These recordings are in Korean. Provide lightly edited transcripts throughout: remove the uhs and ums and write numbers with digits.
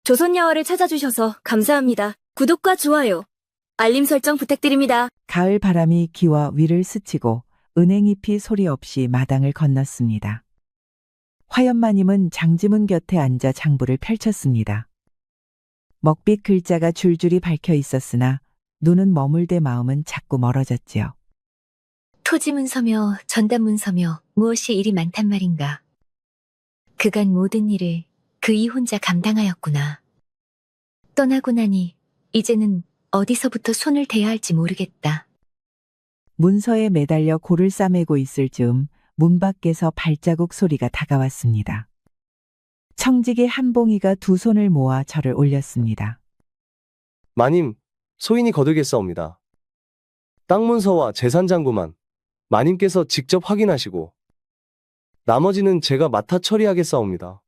조선야화를 찾아주셔서 감사합니다. 구독과 좋아요, 알림 설정 부탁드립니다. 가을 바람이 귀와 위를 스치고 은행잎이 소리 없이 마당을 건넜습니다. 화연마님은 장지문 곁에 앉아 장부를 펼쳤습니다. 먹빛 글자가 줄줄이 밝혀 있었으나 눈은 머물대 마음은 자꾸 멀어졌지요. 토지문서며 전단문서며 무엇이 일이 많단 말인가. 그간 모든 일을 그이 혼자 감당하였구나. 떠나고 나니 이제는 어디서부터 손을 대야 할지 모르겠다. 문서에 매달려 골을 싸매고 있을 즈음 문 밖에서 발자국 소리가 다가왔습니다. 청직의 한봉이가 두 손을 모아 절을 올렸습니다. 마님, 소인이 거들겠사옵니다. 땅 문서와 재산 잔고만 마님께서 직접 확인하시고 나머지는 제가 맡아 처리하겠사옵니다.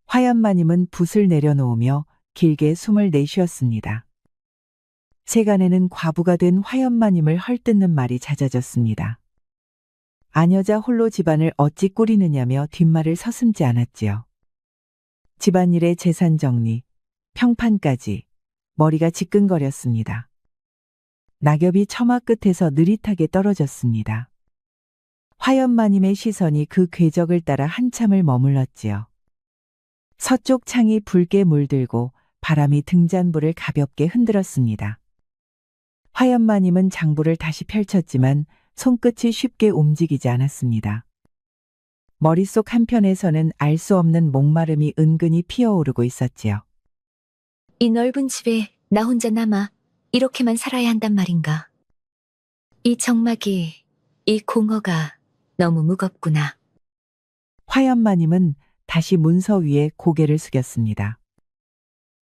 화연마님은 붓을 내려놓으며 길게 숨을 내쉬었습니다. 세간에는 과부가 된 화연마님을 헐뜯는 말이 잦아졌습니다. 아녀자 홀로 집안을 어찌 꾸리느냐며 뒷말을 서슴지 않았지요. 집안일의 재산 정리, 평판까지 머리가 지끈거렸습니다. 낙엽이 처마 끝에서 느릿하게 떨어졌습니다. 화연마님의 시선이 그 궤적을 따라 한참을 머물렀지요. 서쪽 창이 붉게 물들고 바람이 등잔불을 가볍게 흔들었습니다. 화연마님은 장부를 다시 펼쳤지만 손끝이 쉽게 움직이지 않았습니다. 머릿속 한편에서는 알 수 없는 목마름이 은근히 피어오르고 있었지요. 이 넓은 집에 나 혼자 남아 이렇게만 살아야 한단 말인가. 이 정막이, 이 공허가 너무 무겁구나. 화연마님은 다시 문서 위에 고개를 숙였습니다.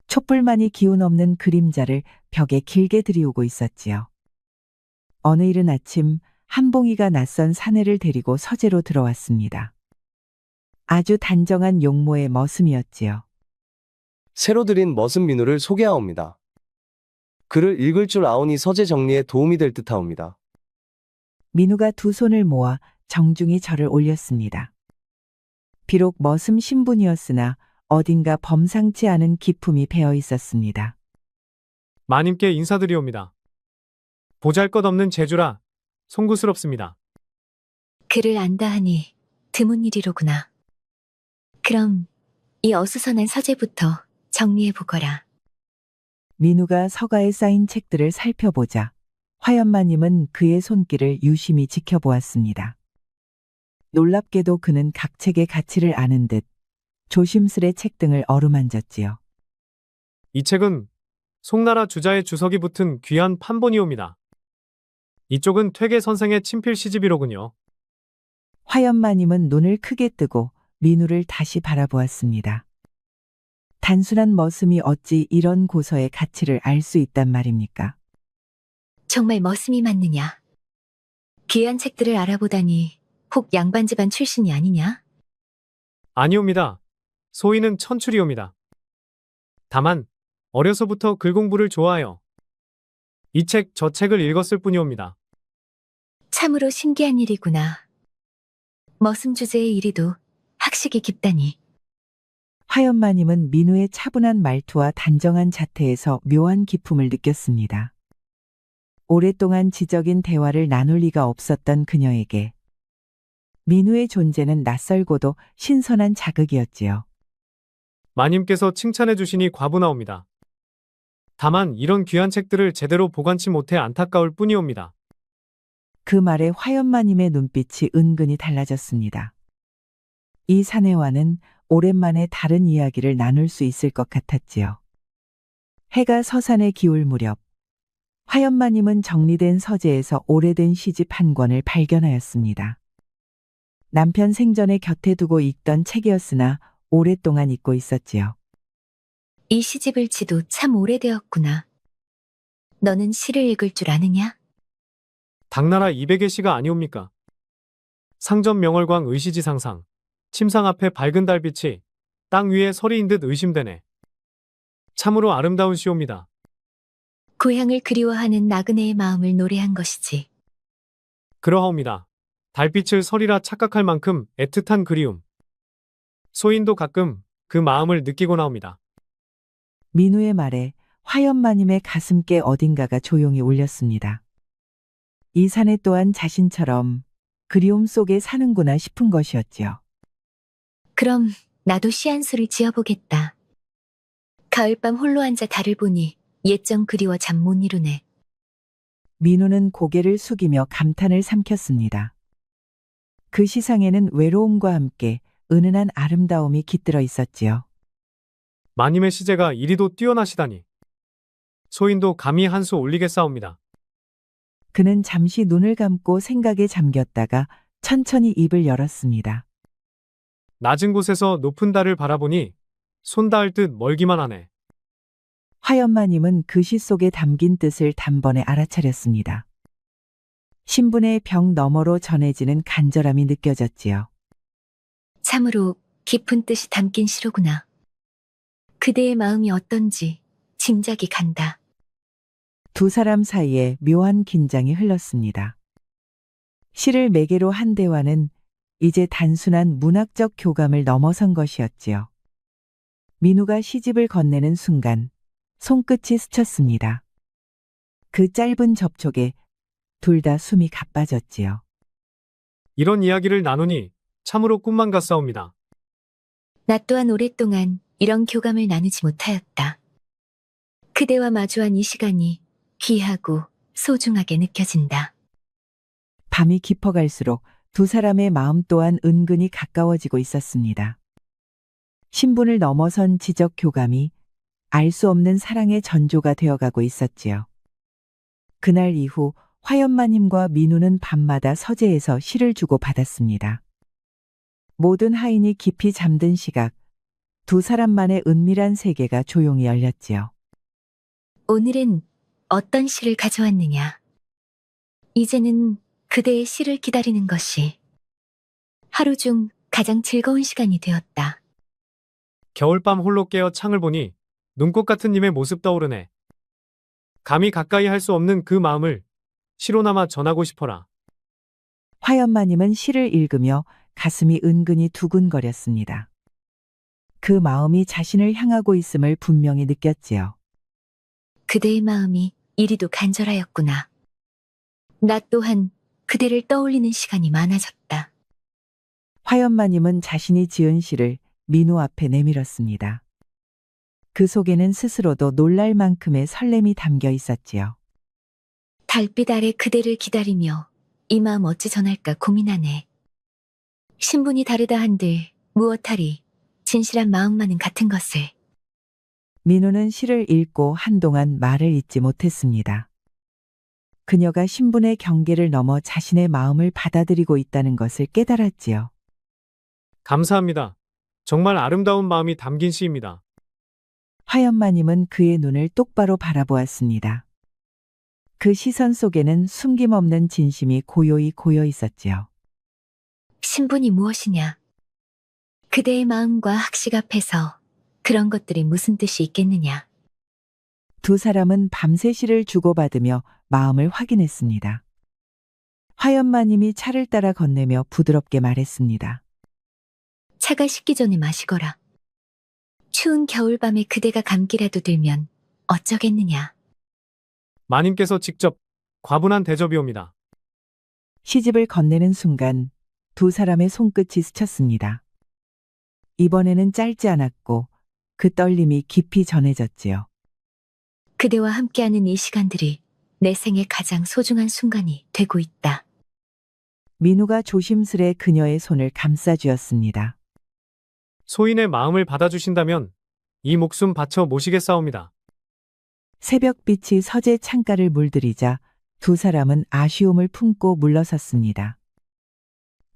촛불만이 기운 없는 그림자를 벽에 길게 들이우고 있었지요. 어느 이른 아침 한봉이가 낯선 사내를 데리고 서재로 들어왔습니다. 아주 단정한 용모의 머슴이었지요. 새로 들인 머슴 민우를 소개하옵니다. 글을 읽을 줄 아오니 서재 정리에 도움이 될 듯하옵니다. 민우가 두 손을 모아 정중히 절을 올렸습니다. 비록 머슴 신분이었으나 어딘가 범상치 않은 기품이 배어 있었습니다. 마님께 인사드리옵니다. 보잘것없는 재주라 송구스럽습니다. 글을 안다 하니 드문 일이로구나. 그럼 이 어수선한 서재부터 정리해보거라. 민우가 서가에 쌓인 책들을 살펴보자 화연마님은 그의 손길을 유심히 지켜보았습니다. 놀랍게도 그는 각 책의 가치를 아는 듯 조심스레 책 등을 어루만졌지요. 이 책은 송나라 주자의 주석이 붙은 귀한 판본이옵니다. 이쪽은 퇴계 선생의 친필 시집이로군요. 화연마님은 눈을 크게 뜨고 민우를 다시 바라보았습니다. 단순한 머슴이 어찌 이런 고서의 가치를 알 수 있단 말입니까? 정말 머슴이 맞느냐? 귀한 책들을 알아보다니 혹 양반 집안 출신이 아니냐? 아니옵니다. 소인은 천출이옵니다. 다만 어려서부터 글 공부를 좋아하여 이 책 저 책을 읽었을 뿐이옵니다. 참으로 신기한 일이구나. 머슴 주제의 이리도 학식이 깊다니. 화연마님은 민우의 차분한 말투와 단정한 자태에서 묘한 기품을 느꼈습니다. 오랫동안 지적인 대화를 나눌 리가 없었던 그녀에게 민우의 존재는 낯설고도 신선한 자극이었지요. 마님께서 칭찬해 주시니 과분하옵니다. 다만 이런 귀한 책들을 제대로 보관치 못해 안타까울 뿐이옵니다. 그 말에 화연마님의 눈빛이 은근히 달라졌습니다. 이 사내와는 오랜만에 다른 이야기를 나눌 수 있을 것 같았지요. 해가 서산에 기울 무렵 화연마님은 정리된 서재에서 오래된 시집 한 권을 발견하였습니다. 남편 생전에 곁에 두고 읽던 책이었으나 오랫동안 잊고 있었지요. 이 시집을 지도 참 오래되었구나. 너는 시를 읽을 줄 아느냐? 당나라 200의 시가 아니옵니까? 상전 명월광 의시지상상 침상 앞에 밝은 달빛이 땅 위에 서리인 듯 의심되네. 참으로 아름다운 시옵니다. 고향을 그리워하는 나그네의 마음을 노래한 것이지. 그러하옵니다. 달빛을 서리라 착각할 만큼 애틋한 그리움. 소인도 가끔 그 마음을 느끼곤 하옵니다. 민우의 말에 화연마님의 가슴께 어딘가가 조용히 울렸습니다. 이 사내 또한 자신처럼 그리움 속에 사는구나 싶은 것이었지요. 그럼 나도 시 한 수를 지어보겠다. 가을밤 홀로 앉아 달을 보니 옛정 그리워 잠 못 이루네. 민우는 고개를 숙이며 감탄을 삼켰습니다. 그 시상에는 외로움과 함께 은은한 아름다움이 깃들어 있었지요. 마님의 시제가 이리도 뛰어나시다니. 소인도 감히 한 수 올리겠사옵니다. 그는 잠시 눈을 감고 생각에 잠겼다가 천천히 입을 열었습니다. 낮은 곳에서 높은 달을 바라보니 손 닿을 듯 멀기만 하네. 화연마님은 그 시 속에 담긴 뜻을 단번에 알아차렸습니다. 신분의 벽 너머로 전해지는 간절함이 느껴졌지요. 참으로 깊은 뜻이 담긴 시로구나. 그대의 마음이 어떤지 짐작이 간다. 두 사람 사이에 묘한 긴장이 흘렀습니다. 시를 매개로 한 대화는 이제 단순한 문학적 교감을 넘어선 것이었지요. 민우가 시집을 건네는 순간 손끝이 스쳤습니다. 그 짧은 접촉에 둘 다 숨이 가빠졌지요. 이런 이야기를 나누니 참으로 꿈만 같사옵니다. 나 또한 오랫동안 이런 교감을 나누지 못하였다. 그대와 마주한 이 시간이 귀하고 소중하게 느껴진다. 밤이 깊어갈수록 두 사람의 마음 또한 은근히 가까워지고 있었습니다. 신분을 넘어선 지적 교감이 알 수 없는 사랑의 전조가 되어가고 있었지요. 그날 이후 화연마님과 민우는 밤마다 서재에서 시를 주고받았습니다. 모든 하인이 깊이 잠든 시각, 두 사람만의 은밀한 세계가 조용히 열렸지요. 오늘은 어떤 시를 가져왔느냐? 이제는 그대의 시를 기다리는 것이 하루 중 가장 즐거운 시간이 되었다. 겨울밤 홀로 깨어 창을 보니 눈꽃 같은 님의 모습 떠오르네. 감히 가까이 할 수 없는 그 마음을 시로나마 전하고 싶어라. 화연마님은 시를 읽으며 가슴이 은근히 두근거렸습니다. 그 마음이 자신을 향하고 있음을 분명히 느꼈지요. 그대의 마음이 이리도 간절하였구나. 나 또한 그대를 떠올리는 시간이 많아졌다. 화연마님은 자신이 지은 시를 민우 앞에 내밀었습니다. 그 속에는 스스로도 놀랄 만큼의 설렘이 담겨 있었지요. 달빛 아래 그대를 기다리며 이 마음 어찌 전할까 고민하네. 신분이 다르다 한들 무엇하리 진실한 마음만은 같은 것을. 민우는 시를 읽고 한동안 말을 잇지 못했습니다. 그녀가 신분의 경계를 넘어 자신의 마음을 받아들이고 있다는 것을 깨달았지요. 감사합니다. 정말 아름다운 마음이 담긴 시입니다. 화연마님은 그의 눈을 똑바로 바라보았습니다. 그 시선 속에는 숨김없는 진심이 고요히 고여 있었지요. 신분이 무엇이냐? 그대의 마음과 학식 앞에서 그런 것들이 무슨 뜻이 있겠느냐? 두 사람은 밤새 시를 주고받으며 마음을 확인했습니다. 화연마님이 차를 따라 건네며 부드럽게 말했습니다. 차가 식기 전에 마시거라. 추운 겨울밤에 그대가 감기라도 들면 어쩌겠느냐? 마님께서 직접 과분한 대접이옵니다. 시집을 건네는 순간 두 사람의 손끝이 스쳤습니다. 이번에는 짧지 않았고 그 떨림이 깊이 전해졌지요. 그대와 함께하는 이 시간들이 내 생의 가장 소중한 순간이 되고 있다. 민우가 조심스레 그녀의 손을 감싸주었습니다. 소인의 마음을 받아주신다면 이 목숨 바쳐 모시겠사옵니다. 새벽빛이 서재 창가를 물들이자 두 사람은 아쉬움을 품고 물러섰습니다.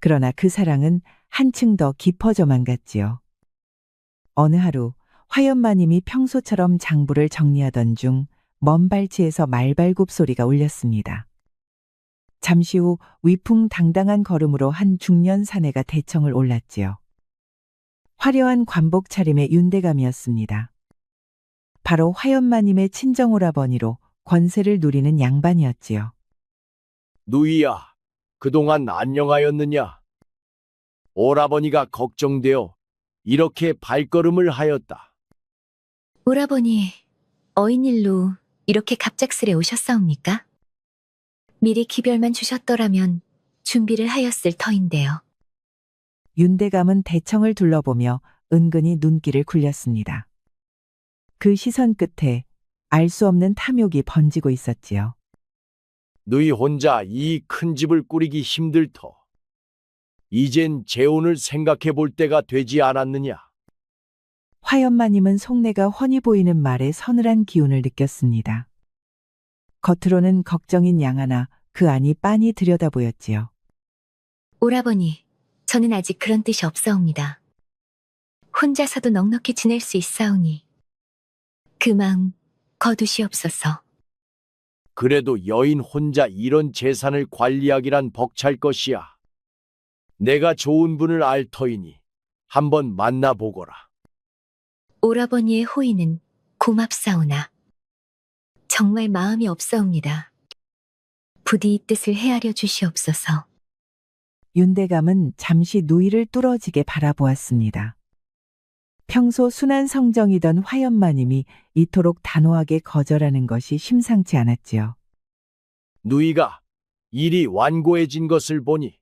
그러나 그 사랑은 한층 더 깊어져만 갔지요. 어느 하루 화연마님이 평소처럼 장부를 정리하던 중 먼 발치에서 말발굽 소리가 울렸습니다. 잠시 후 위풍당당한 걸음으로 한 중년 사내가 대청을 올랐지요. 화려한 관복 차림의 윤대감이었습니다. 바로 화연마님의 친정오라버니로 권세를 누리는 양반이었지요. 누이야, 그동안 안녕하였느냐? 오라버니가 걱정되어 이렇게 발걸음을 하였다. 오라버니, 어인일로 이렇게 갑작스레 오셨사옵니까? 미리 기별만 주셨더라면 준비를 하였을 터인데요. 윤대감은 대청을 둘러보며 은근히 눈길을 굴렸습니다. 그 시선 끝에 알 수 없는 탐욕이 번지고 있었지요. 너희 혼자 이 큰 집을 꾸리기 힘들터. 이젠 재혼을 생각해 볼 때가 되지 않았느냐? 화연마님은 속내가 훤히 보이는 말에 서늘한 기운을 느꼈습니다. 겉으로는 걱정인 양하나 그 안이 빤히 들여다보였지요. 오라버니, 저는 아직 그런 뜻이 없사옵니다. 혼자서도 넉넉히 지낼 수 있사오니 그 마음 거두시옵소서. 그래도 여인 혼자 이런 재산을 관리하기란 벅찰 것이야. 내가 좋은 분을 알 터이니 한번 만나보거라. 오라버니의 호의는 고맙사오나 정말 마음이 없사옵니다. 부디 이 뜻을 헤아려 주시옵소서. 윤대감은 잠시 누이를 뚫어지게 바라보았습니다. 평소 순한 성정이던 화연마님이 이토록 단호하게 거절하는 것이 심상치 않았지요. 누이가 일이 완고해진 것을 보니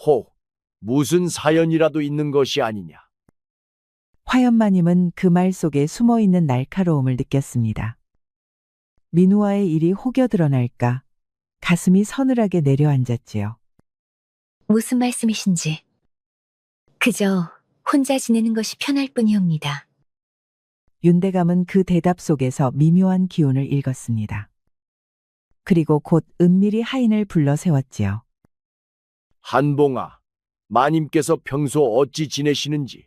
혹 무슨 사연이라도 있는 것이 아니냐. 화연마님은 그 말 속에 숨어있는 날카로움을 느꼈습니다. 민우와의 일이 혹여 드러날까 가슴이 서늘하게 내려앉았지요. 무슨 말씀이신지. 그저 혼자 지내는 것이 편할 뿐이옵니다. 윤대감은 그 대답 속에서 미묘한 기운을 읽었습니다. 그리고 곧 은밀히 하인을 불러 세웠지요. 한봉아, 마님께서 평소 어찌 지내시는지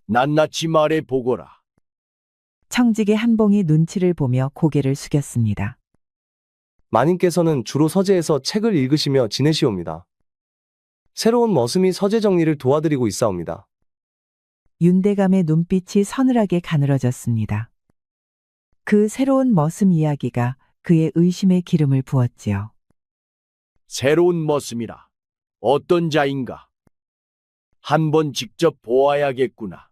낱낱이 말해 보거라. 청직의 한봉이 눈치를 보며 고개를 숙였습니다. 마님께서는 주로 서재에서 책을 읽으시며 지내시옵니다. 새로운 머슴이 서재 정리를 도와드리고 있사옵니다. 윤대감의 눈빛이 서늘하게 가늘어졌습니다. 그 새로운 머슴 이야기가 그의 의심에 기름을 부었지요. 새로운 머슴이라. 어떤 자인가? 한번 직접 보아야겠구나.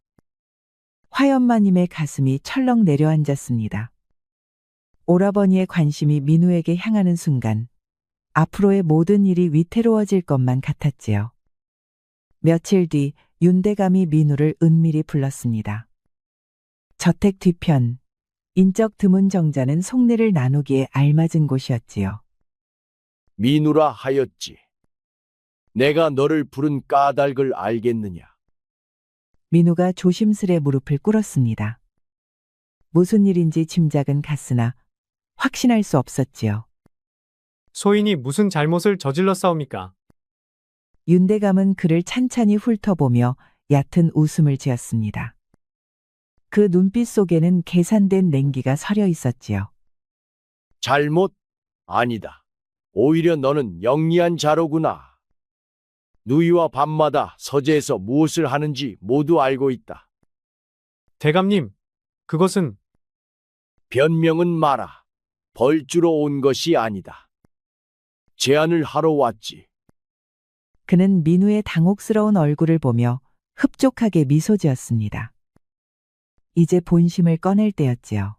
화연마님의 가슴이 철렁 내려앉았습니다. 오라버니의 관심이 민우에게 향하는 순간 앞으로의 모든 일이 위태로워질 것만 같았지요. 며칠 뒤 윤대감이 민우를 은밀히 불렀습니다. 저택 뒤편, 인적 드문 정자는 속내를 나누기에 알맞은 곳이었지요. 민우라 하였지. 내가 너를 부른 까닭을 알겠느냐? 민우가 조심스레 무릎을 꿇었습니다. 무슨 일인지 짐작은 갔으나 확신할 수 없었지요. 소인이 무슨 잘못을 저질렀사옵니까? 윤대감은 그를 찬찬히 훑어보며 얕은 웃음을 지었습니다. 그 눈빛 속에는 계산된 냉기가 서려 있었지요. 잘못? 아니다. 오히려 너는 영리한 자로구나. 누이와 밤마다 서재에서 무엇을 하는지 모두 알고 있다. 대감님, 그것은 변명은 마라. 벌주로 온 것이 아니다. 제안을 하러 왔지. 그는 민우의 당혹스러운 얼굴을 보며 흡족하게 미소 지었습니다. 이제 본심을 꺼낼 때였지요.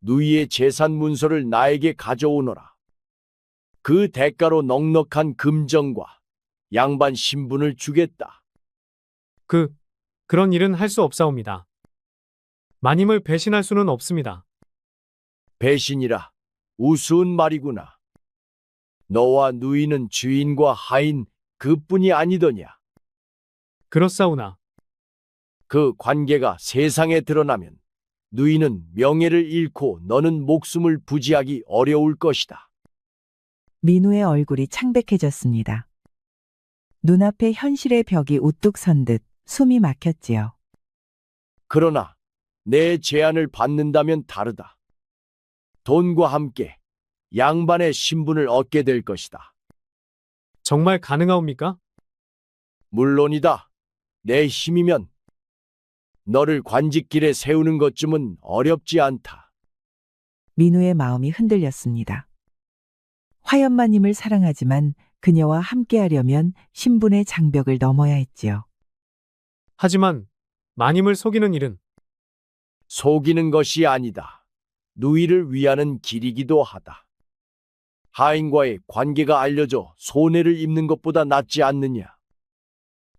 누이의 재산 문서를 나에게 가져오너라. 그 대가로 넉넉한 금정과 양반 신분을 주겠다. 그런 일은 할 수 없사옵니다. 마님을 배신할 수는 없습니다. 배신이라 우스운 말이구나. 너와 누이는 주인과 하인 그뿐이 아니더냐. 그렇사오나 그 관계가 세상에 드러나면 누이는 명예를 잃고 너는 목숨을 부지하기 어려울 것이다. 민우의 얼굴이 창백해졌습니다. 눈앞에 현실의 벽이 우뚝 선 듯 숨이 막혔지요. 그러나 내 제안을 받는다면 다르다. 돈과 함께 양반의 신분을 얻게 될 것이다. 정말 가능하옵니까? 물론이다. 내 힘이면 너를 관직길에 세우는 것쯤은 어렵지 않다. 민우의 마음이 흔들렸습니다. 화연마님을 사랑하지만 그녀와 함께하려면 신분의 장벽을 넘어야 했지요. 하지만 마님을 속이는 일은 속이는 것이 아니다. 누이를 위하는 길이기도 하다. 하인과의 관계가 알려져 손해를 입는 것보다 낫지 않느냐.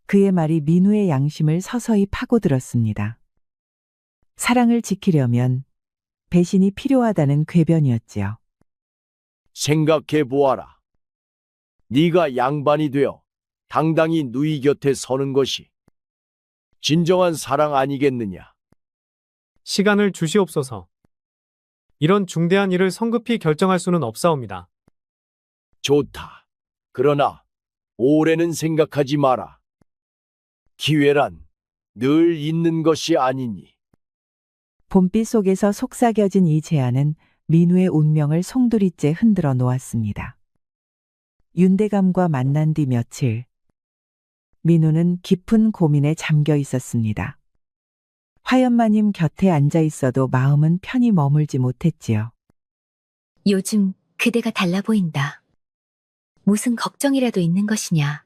그의 말이 민우의 양심을 서서히 파고들었습니다. 사랑을 지키려면 배신이 필요하다는 궤변이었지요. 생각해 보아라. 네가 양반이 되어 당당히 누이 곁에 서는 것이 진정한 사랑 아니겠느냐. 시간을 주시옵소서. 이런 중대한 일을 성급히 결정할 수는 없사옵니다. 좋다. 그러나 오래는 생각하지 마라. 기회란 늘 있는 것이 아니니. 봄빛 속에서 속삭여진 이 제안은 민우의 운명을 송두리째 흔들어 놓았습니다. 윤대감과 만난 뒤 며칠, 민우는 깊은 고민에 잠겨 있었습니다. 화연마님 곁에 앉아 있어도 마음은 편히 머물지 못했지요. 요즘 그대가 달라 보인다. 무슨 걱정이라도 있는 것이냐?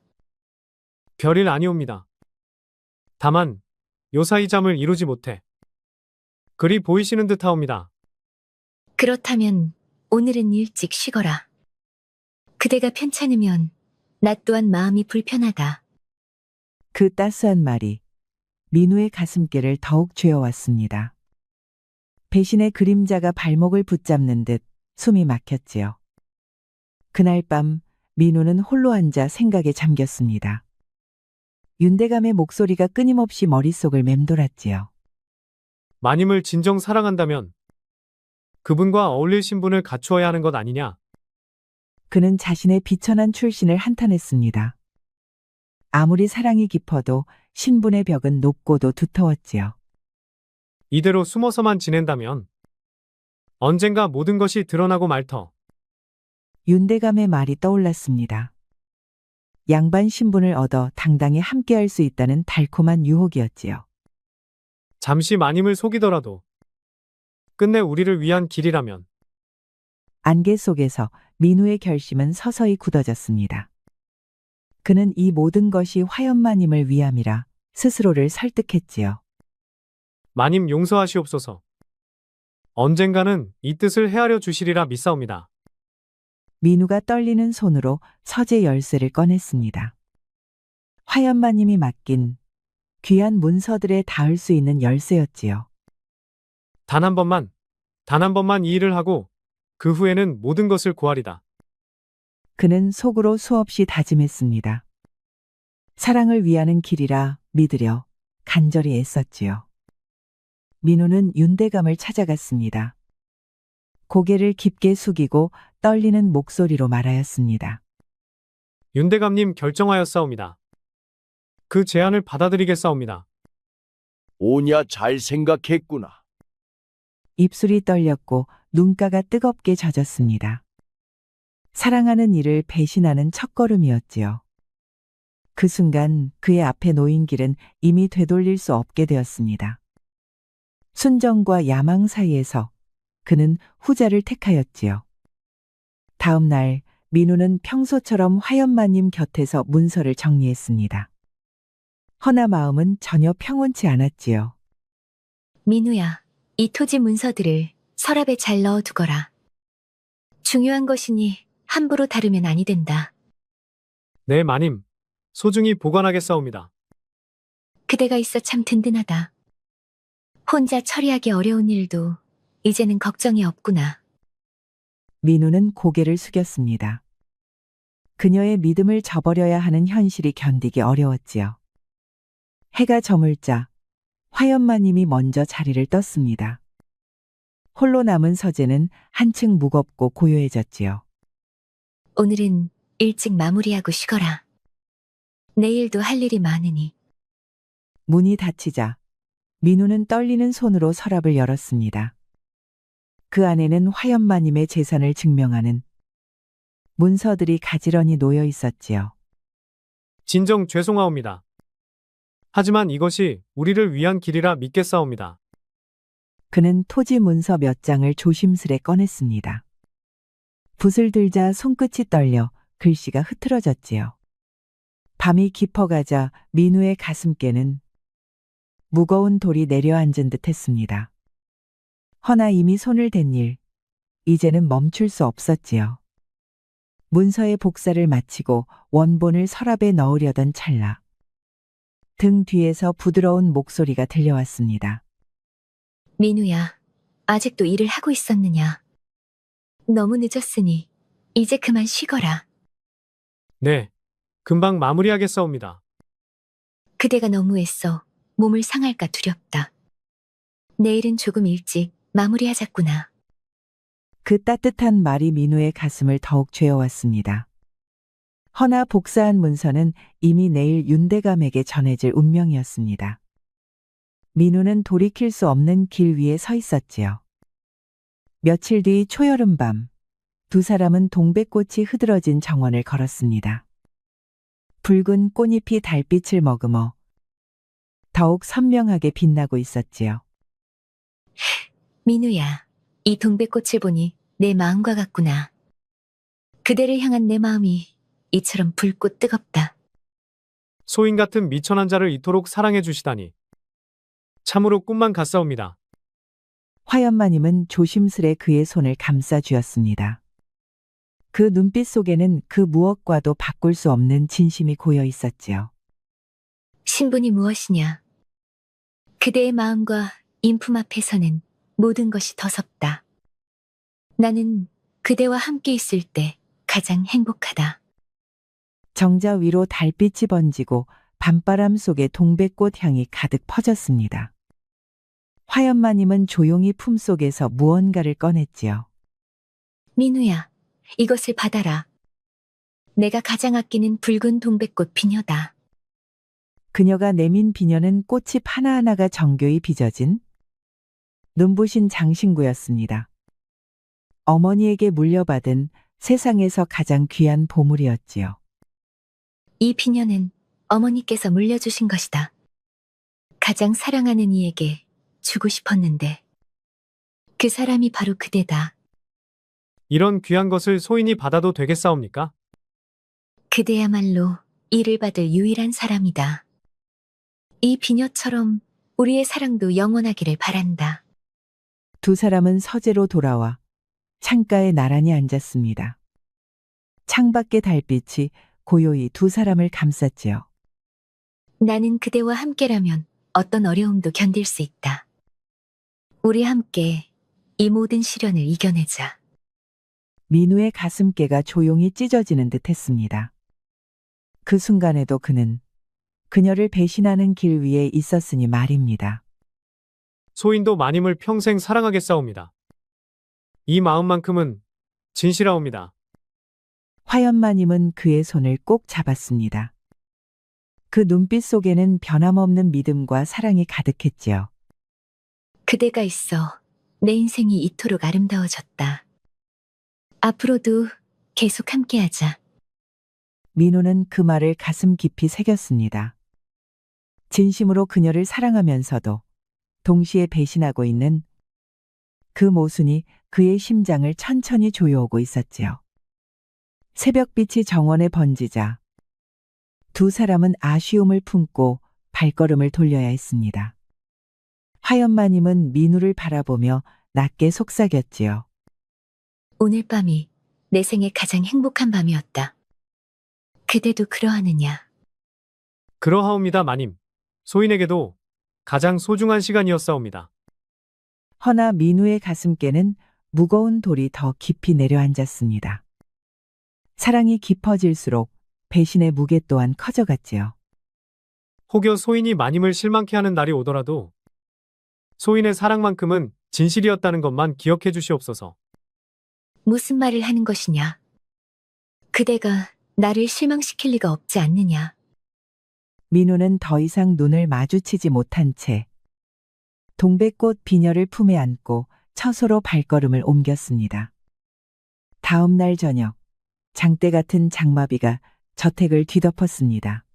별일 아니옵니다. 다만 요사이 잠을 이루지 못해 그리 보이시는 듯하옵니다. 그렇다면 오늘은 일찍 쉬거라. 그대가 편찮으면 나 또한 마음이 불편하다. 그 따스한 말이 민우의 가슴께를 더욱 죄어왔습니다. 배신의 그림자가 발목을 붙잡는 듯 숨이 막혔지요. 그날 밤 민우는 홀로 앉아 생각에 잠겼습니다. 윤대감의 목소리가 끊임없이 머릿속을 맴돌았지요. 마님을 진정 사랑한다면 그분과 어울릴 신분을 갖추어야 하는 것 아니냐? 그는 자신의 비천한 출신을 한탄했습니다. 아무리 사랑이 깊어도 신분의 벽은 높고도 두터웠지요. 이대로 숨어서만 지낸다면 언젠가 모든 것이 드러나고 말터. 윤대감의 말이 떠올랐습니다. 양반 신분을 얻어 당당히 함께할 수 있다는 달콤한 유혹이었지요. 잠시 마님을 속이더라도 끝내 우리를 위한 길이라면. 안개 속에서 민우의 결심은 서서히 굳어졌습니다. 그는 이 모든 것이 화연마님을 위함이라 스스로를 설득했지요. 마님 용서하시옵소서. 언젠가는 이 뜻을 헤아려 주시리라 믿사옵니다. 민우가 떨리는 손으로 서재 열쇠를 꺼냈습니다. 화연마님이 맡긴 귀한 문서들에 닿을 수 있는 열쇠였지요. 단 한 번만 이 일을 하고 그 후에는 모든 것을 고하리다. 그는 속으로 수없이 다짐했습니다. 사랑을 위하는 길이라 믿으려 간절히 애썼지요. 민우는 윤대감을 찾아갔습니다. 고개를 깊게 숙이고 떨리는 목소리로 말하였습니다. 윤대감님 결정하였사옵니다. 그 제안을 받아들이겠사옵니다. 오냐 잘 생각했구나. 입술이 떨렸고 눈가가 뜨겁게 젖었습니다. 사랑하는 이를 배신하는 첫걸음이었지요. 그 순간 그의 앞에 놓인 길은 이미 되돌릴 수 없게 되었습니다. 순정과 야망 사이에서 그는 후자를 택하였지요. 다음 날 민우는 평소처럼 화연마님 곁에서 문서를 정리했습니다. 허나 마음은 전혀 평온치 않았지요. 민우야, 이 토지 문서들을 서랍에 잘 넣어두거라. 중요한 것이니 함부로 다루면 아니 된다. 네, 마님. 소중히 보관하겠사옵니다. 그대가 있어 참 든든하다. 혼자 처리하기 어려운 일도 이제는 걱정이 없구나. 민우는 고개를 숙였습니다. 그녀의 믿음을 저버려야 하는 현실이 견디기 어려웠지요. 해가 저물자 화연마님이 먼저 자리를 떴습니다. 홀로 남은 서재는 한층 무겁고 고요해졌지요. 오늘은 일찍 마무리하고 쉬거라. 내일도 할 일이 많으니. 문이 닫히자 민우는 떨리는 손으로 서랍을 열었습니다. 그 안에는 화연마님의 재산을 증명하는 문서들이 가지런히 놓여 있었지요. 진정 죄송하옵니다. 하지만 이것이 우리를 위한 길이라 믿겠사옵니다. 그는 토지 문서 몇 장을 조심스레 꺼냈습니다. 붓을 들자 손끝이 떨려 글씨가 흐트러졌지요. 밤이 깊어가자 민우의 가슴께는 무거운 돌이 내려앉은 듯 했습니다. 허나 이미 손을 댄 일, 이제는 멈출 수 없었지요. 문서의 복사를 마치고 원본을 서랍에 넣으려던 찰나. 등 뒤에서 부드러운 목소리가 들려왔습니다. 민우야, 아직도 일을 하고 있었느냐? 너무 늦었으니 이제 그만 쉬거라. 네, 금방 마무리하겠사옵니다. 그대가 너무 애써 몸을 상할까 두렵다. 내일은 조금 일찍 마무리하자꾸나. 그 따뜻한 말이 민우의 가슴을 더욱 죄어왔습니다. 허나 복사한 문서는 이미 내일 윤대감에게 전해질 운명이었습니다. 민우는 돌이킬 수 없는 길 위에 서 있었지요. 며칠 뒤 초여름밤, 두 사람은 동백꽃이 흐드러진 정원을 걸었습니다. 붉은 꽃잎이 달빛을 머금어 더욱 선명하게 빛나고 있었지요. 민우야, 이 동백꽃을 보니 내 마음과 같구나. 그대를 향한 내 마음이 이처럼 붉고 뜨겁다. 소인 같은 미천한 자를 이토록 사랑해 주시다니. 참으로 꿈만 같사옵니다. 화연마님은 조심스레 그의 손을 감싸 쥐었습니다. 그 눈빛 속에는 그 무엇과도 바꿀 수 없는 진심이 고여 있었지요. 신분이 무엇이냐? 그대의 마음과 인품 앞에서는 모든 것이 더섭다. 나는 그대와 함께 있을 때 가장 행복하다. 정자 위로 달빛이 번지고 밤바람 속에 동백꽃 향이 가득 퍼졌습니다. 화연마님은 조용히 품속에서 무언가를 꺼냈지요. 민우야, 이것을 받아라. 내가 가장 아끼는 붉은 동백꽃 비녀다. 그녀가 내민 비녀는 꽃잎 하나하나가 정교히 빚어진 눈부신 장신구였습니다. 어머니에게 물려받은 세상에서 가장 귀한 보물이었지요. 이 비녀는 어머니께서 물려주신 것이다. 가장 사랑하는 이에게 주고 싶었는데 그 사람이 바로 그대다. 이런 귀한 것을 소인이 받아도 되겠사옵니까? 그대야말로 이를 받을 유일한 사람이다. 이 비녀처럼 우리의 사랑도 영원하기를 바란다. 두 사람은 서재로 돌아와 창가에 나란히 앉았습니다. 창밖의 달빛이 고요히 두 사람을 감쌌지요. 나는 그대와 함께라면 어떤 어려움도 견딜 수 있다. 우리 함께 이 모든 시련을 이겨내자. 민우의 가슴께가 조용히 찢어지는 듯 했습니다. 그 순간에도 그는 그녀를 배신하는 길 위에 있었으니 말입니다. 소인도 마님을 평생 사랑하겠사옵니다. 이 마음만큼은 진실하옵니다. 화연마님은 그의 손을 꼭 잡았습니다. 그 눈빛 속에는 변함없는 믿음과 사랑이 가득했지요. 그대가 있어 내 인생이 이토록 아름다워졌다. 앞으로도 계속 함께하자. 민우는 그 말을 가슴 깊이 새겼습니다. 진심으로 그녀를 사랑하면서도 동시에 배신하고 있는 그 모순이 그의 심장을 천천히 조여오고 있었지요. 새벽빛이 정원에 번지자 두 사람은 아쉬움을 품고 발걸음을 돌려야 했습니다. 화연마님은 민우를 바라보며 낮게 속삭였지요. 오늘 밤이 내 생애 가장 행복한 밤이었다. 그대도 그러하느냐? 그러하옵니다, 마님. 소인에게도 가장 소중한 시간이었사옵니다. 허나 민우의 가슴께는 무거운 돌이 더 깊이 내려앉았습니다. 사랑이 깊어질수록 배신의 무게 또한 커져갔지요. 혹여 소인이 마님을 실망케 하는 날이 오더라도 소인의 사랑만큼은 진실이었다는 것만 기억해 주시옵소서. 무슨 말을 하는 것이냐? 그대가 나를 실망시킬 리가 없지 않느냐? 민우는 더 이상 눈을 마주치지 못한 채 동백꽃 비녀를 품에 안고 처소로 발걸음을 옮겼습니다. 다음 날 저녁, 장대 같은 장마비가 저택을 뒤덮었습니다.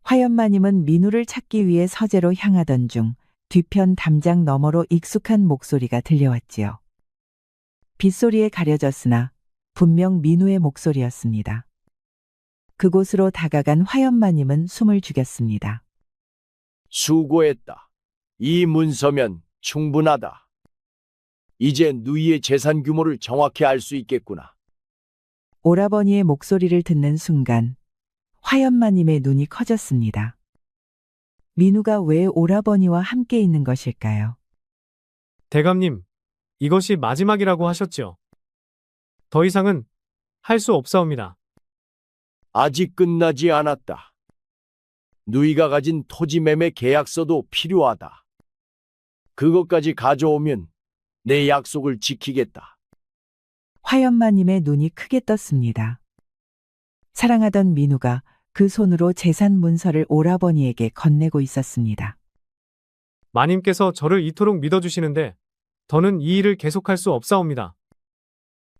화연마님은 민우를 찾기 위해 서재로 향하던 중 뒤편 담장 너머로 익숙한 목소리가 들려왔지요. 빗소리에 가려졌으나 분명 민우의 목소리였습니다. 그곳으로 다가간 화연마님은 숨을 죽였습니다. 수고했다. 이 문서면 충분하다. 이제 누이의 재산 규모를 정확히 알 수 있겠구나. 오라버니의 목소리를 듣는 순간 화연마님의 눈이 커졌습니다. 민우가 왜 오라버니와 함께 있는 것일까요? 대감님, 이것이 마지막이라고 하셨지요. 더 이상은 할 수 없사옵니다. 아직 끝나지 않았다. 누이가 가진 토지 매매 계약서도 필요하다. 그것까지 가져오면 내 약속을 지키겠다. 화연마님의 눈이 크게 떴습니다. 사랑하던 민우가 그 손으로 재산 문서를 오라버니에게 건네고 있었습니다. 마님께서 저를 이토록 믿어주시는데 더는 이 일을 계속할 수 없사옵니다.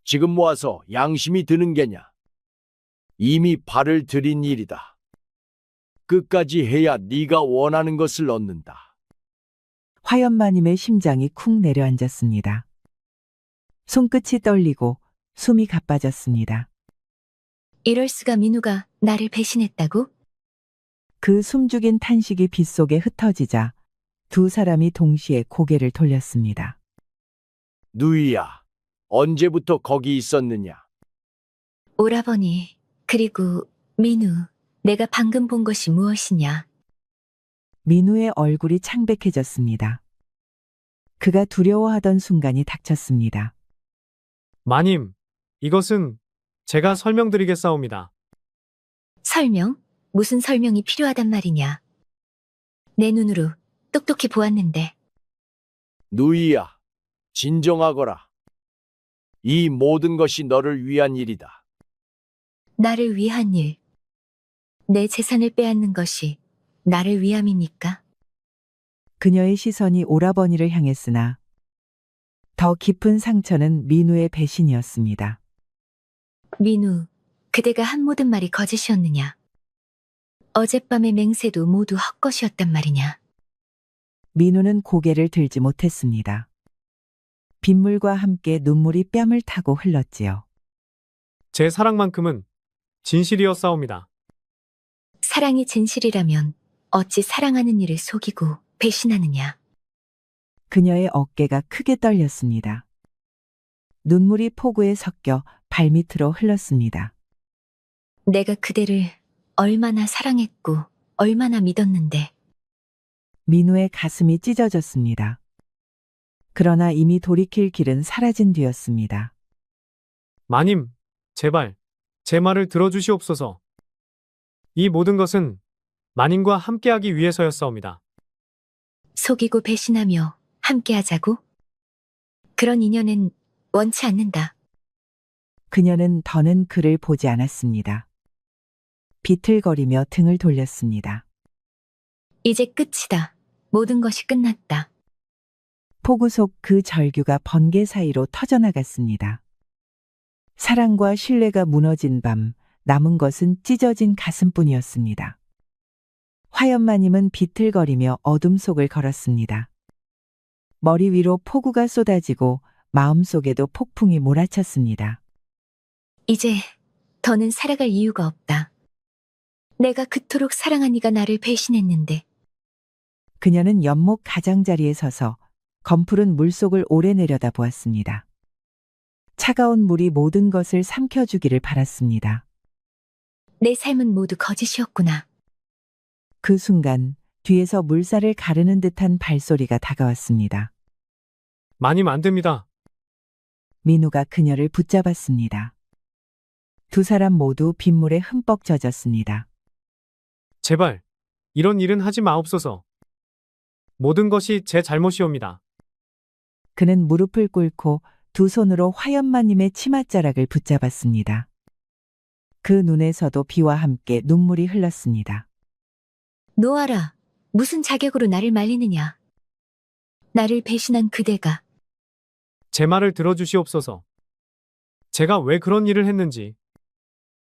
지금 모아서 양심이 드는 게냐? 이미 발을 들인 일이다. 끝까지 해야 네가 원하는 것을 얻는다. 화연마님의 심장이 쿵 내려앉았습니다. 손끝이 떨리고 숨이 가빠졌습니다. 이럴 수가 민우가 나를 배신했다고? 그 숨죽인 탄식이 빗속에 흩어지자 두 사람이 동시에 고개를 돌렸습니다. 누이야, 언제부터 거기 있었느냐? 오라버니, 그리고 민우, 내가 방금 본 것이 무엇이냐? 민우의 얼굴이 창백해졌습니다. 그가 두려워하던 순간이 닥쳤습니다. 마님, 이것은 제가 설명드리겠사옵니다. 설명? 무슨 설명이 필요하단 말이냐? 내 눈으로 똑똑히 보았는데. 누이야, 진정하거라. 이 모든 것이 너를 위한 일이다. 나를 위한 일. 내 재산을 빼앗는 것이 나를 위함입니까? 그녀의 시선이 오라버니를 향했으나 더 깊은 상처는 민우의 배신이었습니다. 민우, 그대가 한 모든 말이 거짓이었느냐? 어젯밤의 맹세도 모두 헛것이었단 말이냐? 민우는 고개를 들지 못했습니다. 빗물과 함께 눈물이 뺨을 타고 흘렀지요. 제 사랑만큼은 진실이었사옵니다. 사랑이 진실이라면 어찌 사랑하는 이를 속이고 배신하느냐? 그녀의 어깨가 크게 떨렸습니다. 눈물이 포구에 섞여 발밑으로 흘렀습니다. 내가 그대를 얼마나 사랑했고 얼마나 믿었는데. 민우의 가슴이 찢어졌습니다. 그러나 이미 돌이킬 길은 사라진 뒤였습니다. 마님, 제발 제 말을 들어주시옵소서. 이 모든 것은 마님과 함께하기 위해서였사옵니다. 속이고 배신하며 함께하자고? 그런 인연은 원치 않는다. 그녀는 더는 그를 보지 않았습니다. 비틀거리며 등을 돌렸습니다. 이제 끝이다. 모든 것이 끝났다. 폭우 속 그 절규가 번개 사이로 터져나갔습니다. 사랑과 신뢰가 무너진 밤, 남은 것은 찢어진 가슴뿐이었습니다. 화연마님은 비틀거리며 어둠 속을 걸었습니다. 머리 위로 폭우가 쏟아지고 마음속에도 폭풍이 몰아쳤습니다. 이제 더는 살아갈 이유가 없다. 내가 그토록 사랑한 이가 나를 배신했는데. 그녀는 연못 가장자리에 서서 검푸른 물속을 오래 내려다 보았습니다. 차가운 물이 모든 것을 삼켜주기를 바랐습니다. 내 삶은 모두 거짓이었구나. 그 순간 뒤에서 물살을 가르는 듯한 발소리가 다가왔습니다. 마님 안 됩니다. 민우가 그녀를 붙잡았습니다. 두 사람 모두 빗물에 흠뻑 젖었습니다. 제발 이런 일은 하지 마옵소서. 모든 것이 제 잘못이옵니다. 그는 무릎을 꿇고 두 손으로 화연마님의 치맛자락을 붙잡았습니다. 그 눈에서도 비와 함께 눈물이 흘렀습니다. 놓아라. 무슨 자격으로 나를 말리느냐. 나를 배신한 그대가. 제 말을 들어주시옵소서. 제가 왜 그런 일을 했는지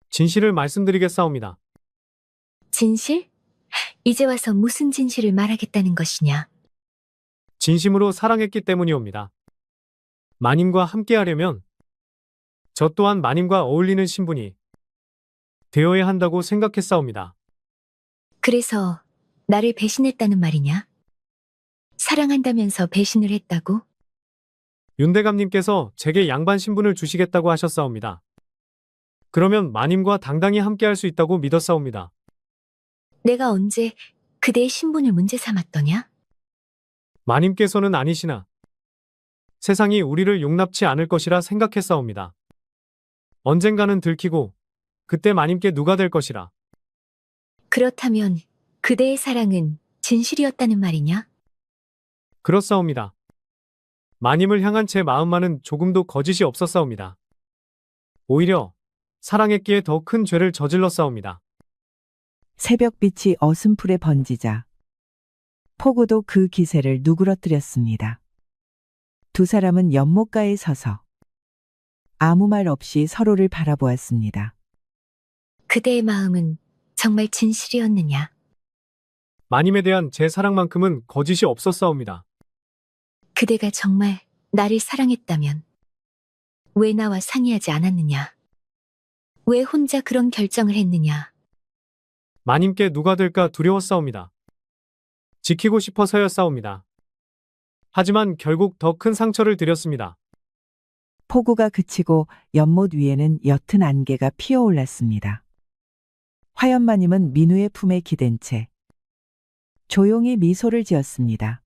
진실을 말씀드리겠사옵니다. 진실? 이제 와서 무슨 진실을 말하겠다는 것이냐. 진심으로 사랑했기 때문이옵니다. 마님과 함께하려면 저 또한 마님과 어울리는 신분이 되어야 한다고 생각했사옵니다. 그래서 나를 배신했다는 말이냐? 사랑한다면서 배신을 했다고? 윤대감님께서 제게 양반 신분을 주시겠다고 하셨사옵니다. 그러면 마님과 당당히 함께할 수 있다고 믿었사옵니다. 내가 언제 그대의 신분을 문제 삼았더냐? 마님께서는 아니시나 세상이 우리를 용납치 않을 것이라 생각했사옵니다. 언젠가는 들키고 그때 마님께 누가 될 것이라. 그렇다면 그대의 사랑은 진실이었다는 말이냐? 그렇사옵니다. 마님을 향한 제 마음만은 조금도 거짓이 없었사옵니다. 오히려 사랑했기에 더 큰 죄를 저질렀사옵니다. 새벽빛이 어슴풀에 번지자 포구도 그 기세를 누그러뜨렸습니다. 두 사람은 연못가에 서서 아무 말 없이 서로를 바라보았습니다. 그대의 마음은 정말 진실이었느냐? 마님에 대한 제 사랑만큼은 거짓이 없었사옵니다. 그대가 정말 나를 사랑했다면 왜 나와 상의하지 않았느냐? 왜 혼자 그런 결정을 했느냐? 마님께 누가 될까 두려웠사옵니다. 지키고 싶어서였사옵니다. 하지만 결국 더 큰 상처를 드렸습니다. 폭우가 그치고 연못 위에는 옅은 안개가 피어올랐습니다. 화연마님은 민우의 품에 기댄 채 조용히 미소를 지었습니다.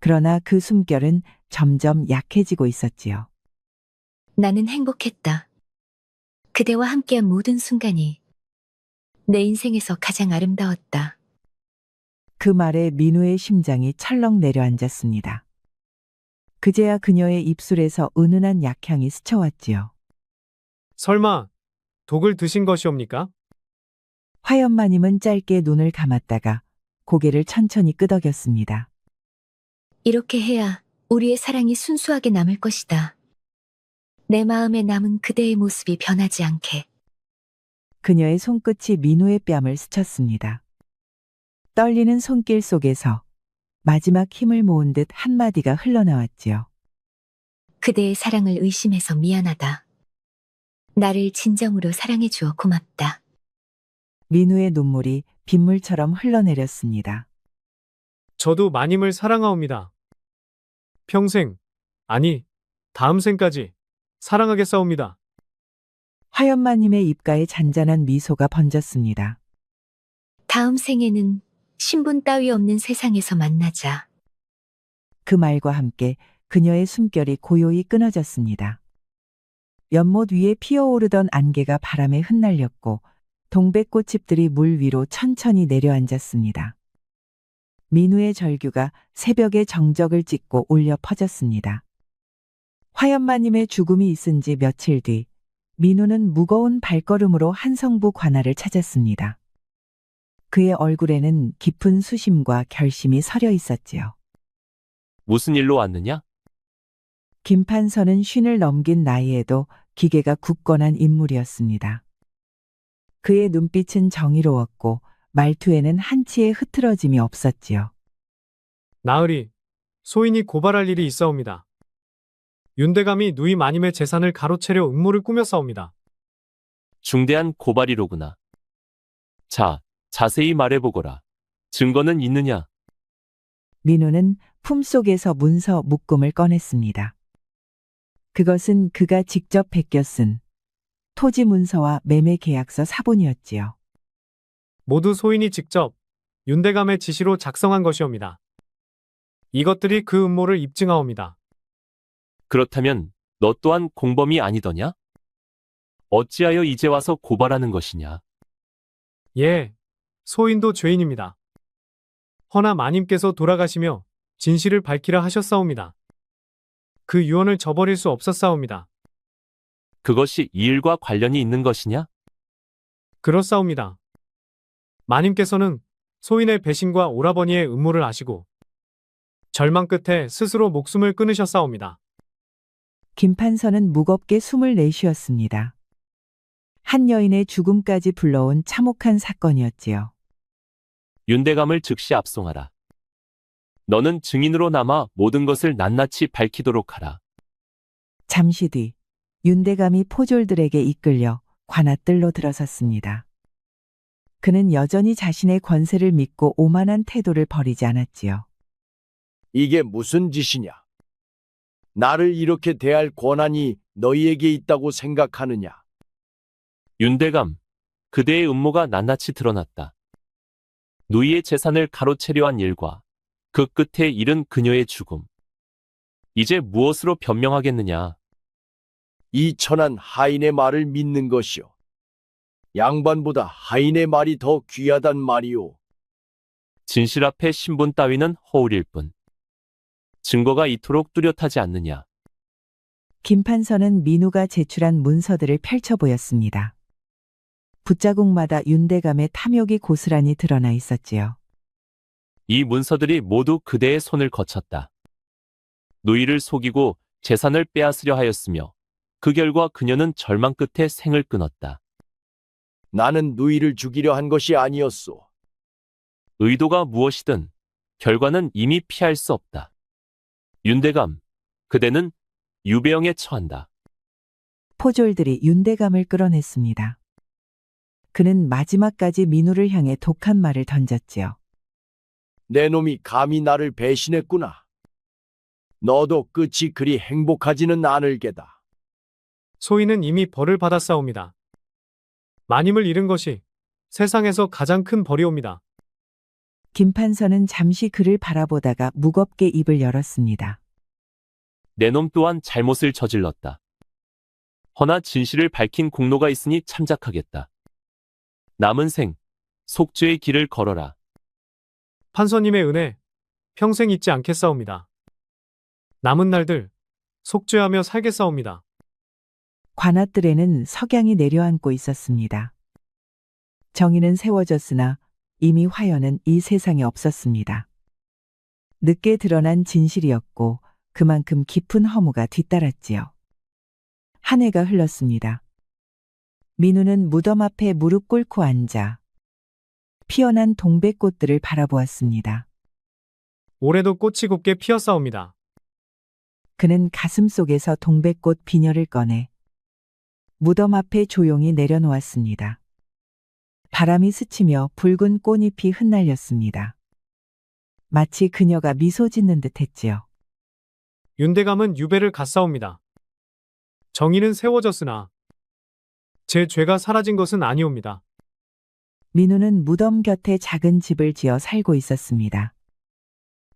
그러나 그 숨결은 점점 약해지고 있었지요. 나는 행복했다. 그대와 함께한 모든 순간이 내 인생에서 가장 아름다웠다. 그 말에 민우의 심장이 철렁 내려앉았습니다. 그제야 그녀의 입술에서 은은한 약향이 스쳐왔지요. 설마 독을 드신 것이옵니까? 화연마님은 짧게 눈을 감았다가 고개를 천천히 끄덕였습니다. 이렇게 해야 우리의 사랑이 순수하게 남을 것이다. 내 마음에 남은 그대의 모습이 변하지 않게. 그녀의 손끝이 민우의 뺨을 스쳤습니다. 떨리는 손길 속에서 마지막 힘을 모은 듯 한마디가 흘러나왔지요. 그대의 사랑을 의심해서 미안하다. 나를 진정으로 사랑해 주어 고맙다. 민우의 눈물이 빗물처럼 흘러내렸습니다. 저도 마님을 사랑하옵니다. 평생, 아니, 다음 생까지 사랑하겠사옵니다. 화연마님의 입가에 잔잔한 미소가 번졌습니다. 다음 생에는 신분 따위 없는 세상에서 만나자. 그 말과 함께 그녀의 숨결이 고요히 끊어졌습니다. 연못 위에 피어오르던 안개가 바람에 흩날렸고 동백꽃잎들이 물 위로 천천히 내려앉았습니다. 민우의 절규가 새벽의 정적을 찢고 울려 퍼졌습니다. 화연마님의 죽음이 있은 지 며칠 뒤 민우는 무거운 발걸음으로 한성부 관아를 찾았습니다. 그의 얼굴에는 깊은 수심과 결심이 서려 있었지요. 무슨 일로 왔느냐? 김판서는 쉰을 넘긴 나이에도 기계가 굳건한 인물이었습니다. 그의 눈빛은 정의로웠고 말투에는 한치의 흐트러짐이 없었지요. 나으리, 소인이 고발할 일이 있사옵니다. 윤대감이 누이 마님의 재산을 가로채려 음모를 꾸몄사옵니다. 중대한 고발이로구나. 자, 자세히 말해보거라. 증거는 있느냐? 민우는 품속에서 문서 묶음을 꺼냈습니다. 그것은 그가 직접 베껴 쓴 토지 문서와 매매 계약서 사본이었지요. 모두 소인이 직접 윤대감의 지시로 작성한 것이옵니다. 이것들이 그 음모를 입증하옵니다. 그렇다면 너 또한 공범이 아니더냐? 어찌하여 이제 와서 고발하는 것이냐? 예, 소인도 죄인입니다. 허나 마님께서 돌아가시며 진실을 밝히라 하셨사옵니다. 그 유언을 저버릴 수 없었사옵니다. 그것이 이 일과 관련이 있는 것이냐? 그렇사옵니다. 마님께서는 소인의 배신과 오라버니의 음모를 아시고 절망 끝에 스스로 목숨을 끊으셨사옵니다. 김판서는 무겁게 숨을 내쉬었습니다. 한 여인의 죽음까지 불러온 참혹한 사건이었지요. 윤대감을 즉시 압송하라. 너는 증인으로 남아 모든 것을 낱낱이 밝히도록 하라. 잠시 뒤 윤대감이 포졸들에게 이끌려 관아뜰로 들어섰습니다. 그는 여전히 자신의 권세를 믿고 오만한 태도를 버리지 않았지요. 이게 무슨 짓이냐? 나를 이렇게 대할 권한이 너희에게 있다고 생각하느냐? 윤대감, 그대의 음모가 낱낱이 드러났다. 누이의 재산을 가로채려 한 일과 그 끝에 이른 그녀의 죽음. 이제 무엇으로 변명하겠느냐? 이 천한 하인의 말을 믿는 것이요. 양반보다 하인의 말이 더 귀하단 말이오. 진실 앞에 신분 따위는 허울일 뿐. 증거가 이토록 뚜렷하지 않느냐? 김판서는 민우가 제출한 문서들을 펼쳐 보였습니다. 붓자국마다 윤대감의 탐욕이 고스란히 드러나 있었지요. 이 문서들이 모두 그대의 손을 거쳤다. 누이를 속이고 재산을 빼앗으려 하였으며 그 결과 그녀는 절망 끝에 생을 끊었다. 나는 누이를 죽이려 한 것이 아니었소. 의도가 무엇이든 결과는 이미 피할 수 없다. 윤대감, 그대는 유배형에 처한다. 포졸들이 윤대감을 끌어냈습니다. 그는 마지막까지 민우를 향해 독한 말을 던졌지요. 내 놈이 감히 나를 배신했구나. 너도 끝이 그리 행복하지는 않을 게다. 소인은 이미 벌을 받았사옵니다. 마님을 잃은 것이 세상에서 가장 큰 벌이옵니다. 김판서는 잠시 그를 바라보다가 무겁게 입을 열었습니다. 내 놈 또한 잘못을 저질렀다. 허나 진실을 밝힌 공로가 있으니 참작하겠다. 남은 생, 속죄의 길을 걸어라. 판서님의 은혜 평생 잊지 않겠사옵니다. 남은 날들 속죄하며 살겠사옵니다. 관아뜰에는 석양이 내려앉고 있었습니다. 정의는 세워졌으나 이미 화연은 이 세상에 없었습니다. 늦게 드러난 진실이었고 그만큼 깊은 허무가 뒤따랐지요. 한 해가 흘렀습니다. 민우는 무덤 앞에 무릎 꿇고 앉아 피어난 동백꽃들을 바라보았습니다. 올해도 꽃이 곱게 피었사옵니다. 그는 가슴 속에서 동백꽃 비녀를 꺼내 무덤 앞에 조용히 내려놓았습니다. 바람이 스치며 붉은 꽃잎이 흩날렸습니다. 마치 그녀가 미소 짓는 듯 했지요. 윤대감은 유배를 갔사옵니다. 정의는 세워졌으나 제 죄가 사라진 것은 아니옵니다. 민우는 무덤 곁에 작은 집을 지어 살고 있었습니다.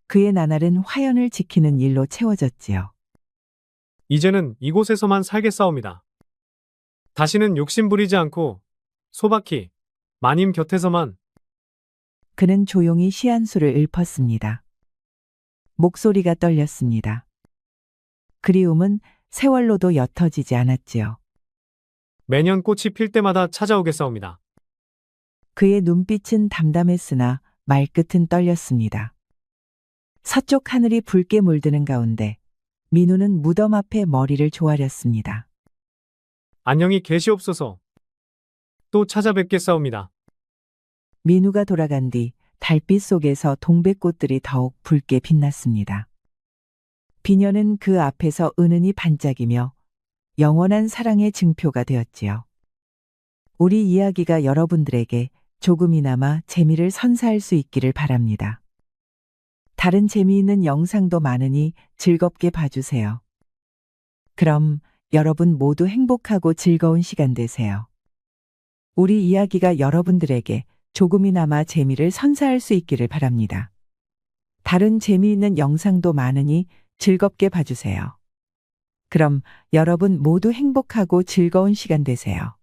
그의 나날은 화연을 지키는 일로 채워졌지요. 이제는 이곳에서만 살겠사옵니다. 다시는 욕심 부리지 않고 소박히 마님 곁에서만. 그는 조용히 시한수를 읊었습니다. 목소리가 떨렸습니다. 그리움은 세월로도 옅어지지 않았지요. 매년 꽃이 필 때마다 찾아오겠사옵니다. 그의 눈빛은 담담했으나 말끝은 떨렸습니다. 서쪽 하늘이 붉게 물드는 가운데 민우는 무덤 앞에 머리를 조아렸습니다. 안녕히 계시옵소서. 또 찾아뵙겠사옵니다. 민우가 돌아간 뒤 달빛 속에서 동백꽃들이 더욱 붉게 빛났습니다. 비녀는 그 앞에서 은은히 반짝이며 영원한 사랑의 증표가 되었지요. 우리 이야기가 여러분들에게 조금이나마 재미를 선사할 수 있기를 바랍니다. 다른 재미있는 영상도 많으니 즐겁게 봐주세요. 그럼 여러분 모두 행복하고 즐거운 시간 되세요. 우리 이야기가 여러분들에게 조금이나마 재미를 선사할 수 있기를 바랍니다. 다른 재미있는 영상도 많으니 즐겁게 봐주세요. 그럼 여러분 모두 행복하고 즐거운 시간 되세요.